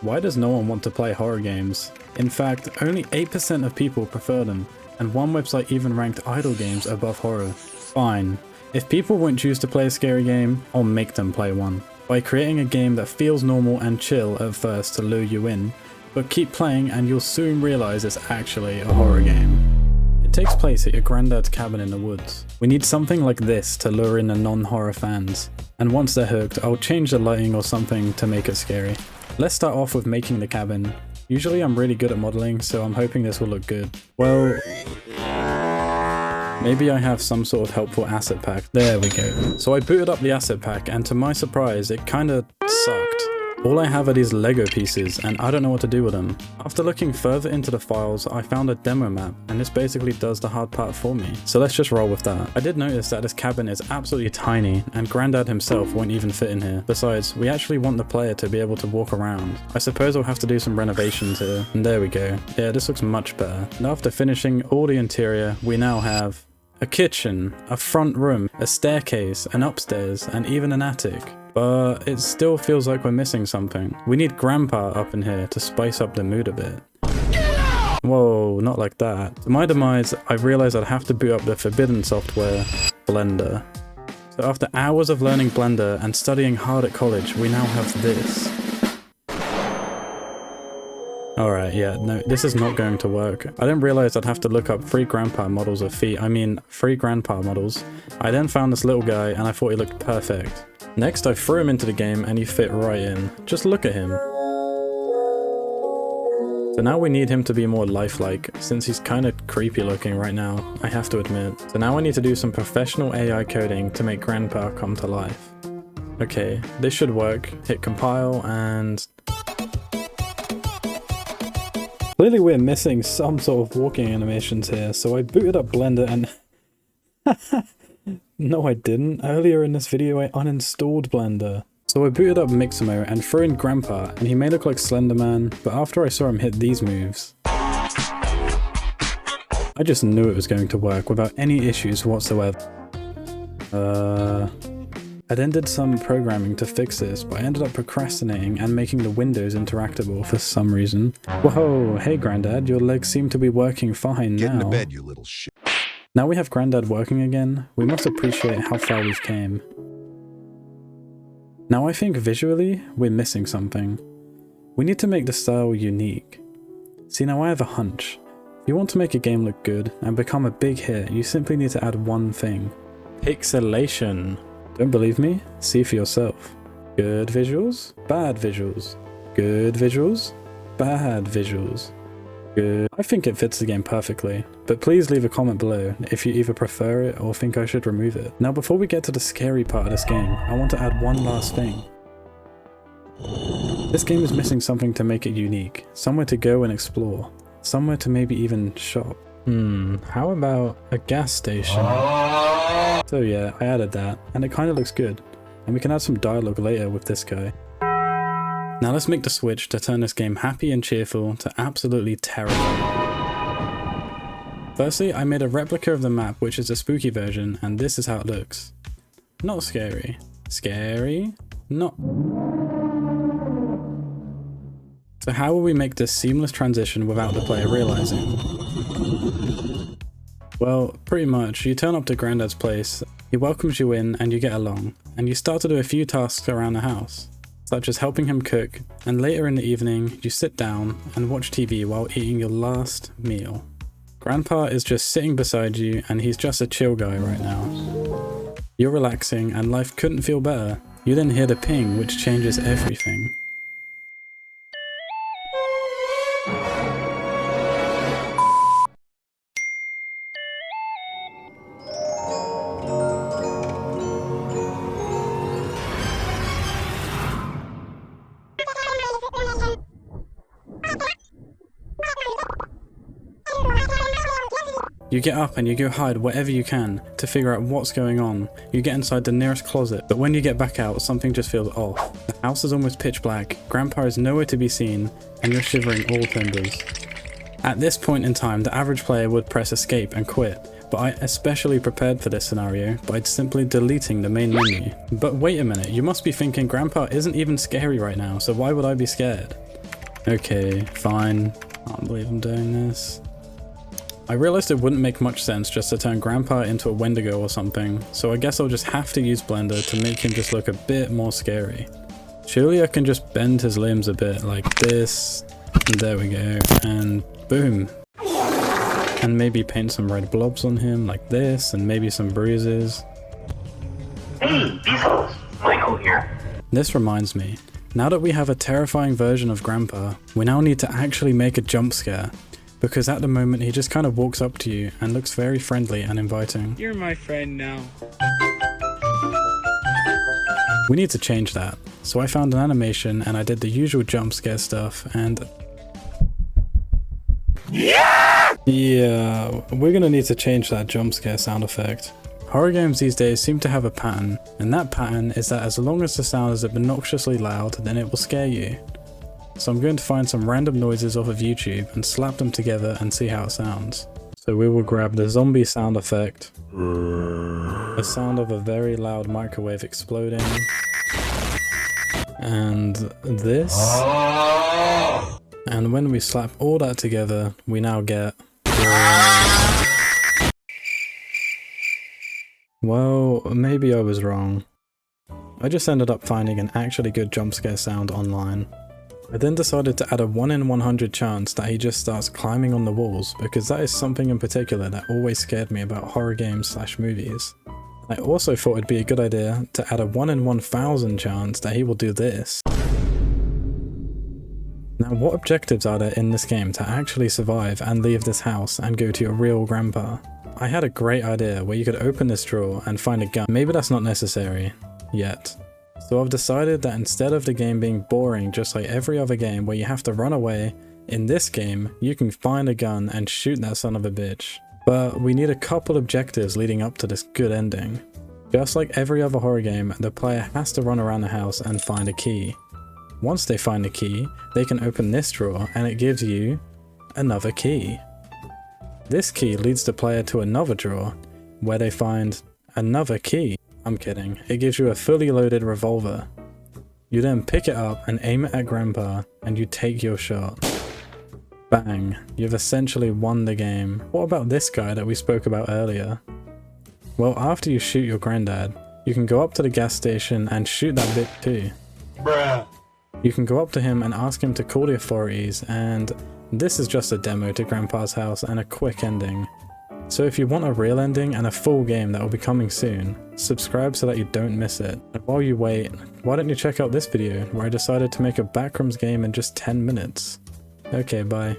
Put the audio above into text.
Why does no one want to play horror games? In fact, only 8% of people prefer them, and one website even ranked idle games above horror. Fine. If people won't choose to play a scary game, I'll make them play one. By creating a game that feels normal and chill at first to lure you in, but keep playing and you'll soon realize it's actually a horror game. It takes place at your granddad's cabin in the woods. We need something like this to lure in the non-horror fans. And once they're hooked, I'll change the lighting or something to make it scary. Let's start off with making the cabin. Usually I'm really good at modeling, so I'm hoping this will look good. Well, maybe I have some sort of helpful asset pack. There we go. So I booted up the asset pack, and to my surprise, it kinda sucked. All I have are these Lego pieces, and I don't know what to do with them. After looking further into the files, I found a demo map, and this basically does the hard part for me. So let's just roll with that. I did notice that this cabin is absolutely tiny, and Grandad himself won't even fit in here. Besides, we actually want the player to be able to walk around. I suppose I'll have to do some renovations here. And there we go. Yeah, this looks much better. And after finishing all the interior, we now have a kitchen, a front room, a staircase, an upstairs, and even an attic. But it still feels like we're missing something. We need Grandpa up in here to spice up the mood a bit. Whoa, not like that. To my demise, I realized I'd have to boot up the forbidden software, Blender. So after hours of learning Blender and studying hard at college, we now have this. Alright, yeah, no, this is not going to work. I didn't realize I'd have to look up free grandpa models of feet. I mean, free grandpa models. I then found this little guy and I thought he looked perfect. Next, I threw him into the game and he fit right in. Just look at him. So now we need him to be more lifelike, since he's kind of creepy looking right now, I have to admit. So now I need to do some professional AI coding to make Grandpa come to life. Okay, this should work. Hit compile and... Clearly we're missing some sort of walking animations here, so I booted up Blender and... No, I didn't. Earlier in this video, I uninstalled Blender. So I booted up Mixamo and threw in Grandpa, and he may look like Slenderman, but after I saw him hit these moves, I just knew it was going to work without any issues whatsoever. I then did some programming to fix this, but I ended up procrastinating and making the windows interactable for some reason. Whoa, hey Grandad, your legs seem to be working fine now. Get into bed, you little shit. Now we have Grandad working again, we must appreciate how far we've came. Now I think visually, we're missing something. We need to make the style unique. See, now I have a hunch. If you want to make a game look good and become a big hit, you simply need to add one thing. Pixelation. Don't believe me? See for yourself. Good visuals, bad visuals. Good visuals, bad visuals. Good. I think it fits the game perfectly, but please leave a comment below if you either prefer it or think I should remove it. Now before we get to the scary part of this game, I want to add one last thing. This game is missing something to make it unique, somewhere to go and explore, somewhere to maybe even shop. How about a gas station? So yeah, I added that, and it kind of looks good, and we can add some dialogue later with this guy. Now let's make the switch to turn this game happy and cheerful to absolutely terrifying. Firstly, I made a replica of the map, which is a spooky version, and this is how it looks. Not scary. Scary? Not. So how will we make this seamless transition without the player realizing? Well, pretty much, you turn up to Grandad's place, he welcomes you in and you get along, and you start to do a few tasks around the house, such as helping him cook, and later in the evening, you sit down and watch TV while eating your last meal. Grandpa is just sitting beside you and he's just a chill guy right now. You're relaxing and life couldn't feel better. You then hear the ping, which changes everything. You get up and you go hide wherever you can to figure out what's going on. You get inside the nearest closet, but when you get back out, something just feels off. The house is almost pitch black, Grandpa is nowhere to be seen, and you're shivering all timbers. At this point in time, the average player would press escape and quit, but I especially prepared for this scenario by simply deleting the main menu. But wait a minute, you must be thinking Grandpa isn't even scary right now, so why would I be scared? Okay, fine. Can't believe I'm doing this. I realized it wouldn't make much sense just to turn Grandpa into a Wendigo or something, so I guess I'll just have to use Blender to make him just look a bit more scary. Surely I can just bend his limbs a bit like this, and there we go, and boom. And maybe paint some red blobs on him like this, and maybe some bruises. Hey, Bezos! Michael here. This reminds me, now that we have a terrifying version of Grandpa, we now need to actually make a jump scare. Because at the moment he just kind of walks up to you and looks very friendly and inviting. You're my friend now. We need to change that. So I found an animation and I did the usual jump scare stuff and... Yeah, we're gonna need to change that jump scare sound effect. Horror games these days seem to have a pattern, and that pattern is that as long as the sound is obnoxiously loud, then it will scare you. So I'm going to find some random noises off of YouTube and slap them together and see how it sounds. So we will grab the zombie sound effect, the sound of a very loud microwave exploding, and this. And when we slap all that together, we now get... Well, maybe I was wrong. I just ended up finding an actually good jump scare sound online. I then decided to add a 1 in 100 chance that he just starts climbing on the walls, because that is something in particular that always scared me about horror games / movies. I also thought it'd be a good idea to add a 1 in 1000 chance that he will do this. Now, what objectives are there in this game to actually survive and leave this house and go to your real grandpa? I had a great idea where you could open this drawer and find a gun. Maybe that's not necessary yet. So I've decided that instead of the game being boring just like every other game where you have to run away, in this game you can find a gun and shoot that son of a bitch. But we need a couple objectives leading up to this good ending. Just like every other horror game, the player has to run around the house and find a key. Once they find the key, they can open this drawer and it gives you another key. This key leads the player to another drawer where they find another key. I'm kidding, it gives you a fully loaded revolver. You then pick it up and aim it at Grandpa and you take your shot. Bang, you've essentially won the game. What about this guy that we spoke about earlier? Well, after you shoot your granddad, you can go up to the gas station and shoot that bit too. Bruh. You can go up to him and ask him to call the authorities, and this is just a demo to Grandpa's house and a quick ending. So if you want a real ending and a full game that will be coming soon, subscribe so that you don't miss it. And while you wait, why don't you check out this video where I decided to make a backrooms game in just 10 minutes. Okay, bye.